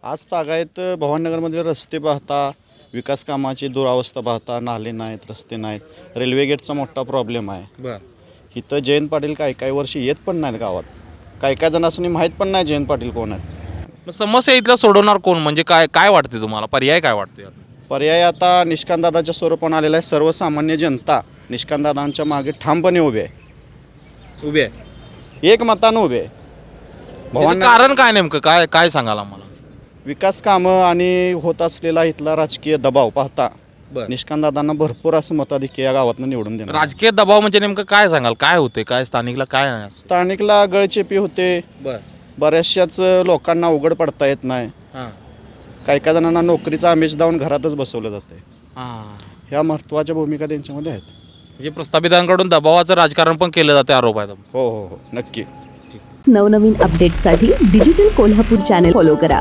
आज तागायत भवानीनगरमधील रस्ते पाहता, विकास कामाची दुरावस्था पाहता, नाले नाहीत, रस्ते नाहीत, रेल्वे गेटचा मोठा प्रॉब्लेम आहे. बर इथं जयंत पाटील काही वर्षी येत पण नाहीत गावात. काही जणांनी माहीत पण नाही जयंत पाटील कोण आहेत. मग समस्या इथल्या सोडवणार कोण म्हणजे काय काय वाटते तुम्हाला पर्याय काय वाटते पर्याय आता निष्कांतदादाच्या स्वरूपाने आलेला आहे. सर्वसामान्य जनता निष्कांतदादांच्या मागे ठामपणे उभे आहे, उभे आहे एक मतानं उभे आहे. याचं कारण काय नेमकं काय काय सांगाल आम्हाला विकास कामं आणि होत असलेला इथला राजकीय दबाव पाहता निष्कांतदादांना भरपूर असं मताधिक्य या गावातनं निवडून देणार. राजकीय दबाव म्हणजे नेमकं काय सांगाल काय होते काय स्थानिकला काय नाही स्थानिकला गळचेपी होते, बऱ्याचशाच लोकांना उघड पडता येत नाही. काही जणांना नोकरीचा आमिष दावून घरातच बसवलं जातंय. ह्या महत्त्वाच्या भूमिका त्यांच्यामध्ये आहेत. म्हणजे प्रस्थापितांकडून दबावाचं राजकारण पण केलं जाते आरोप आहे. हो हो हो नक्की. नवनवीन अपडेट्ससाठी डिजिटल कोल्हापूर चॅनेल फॉलो करा.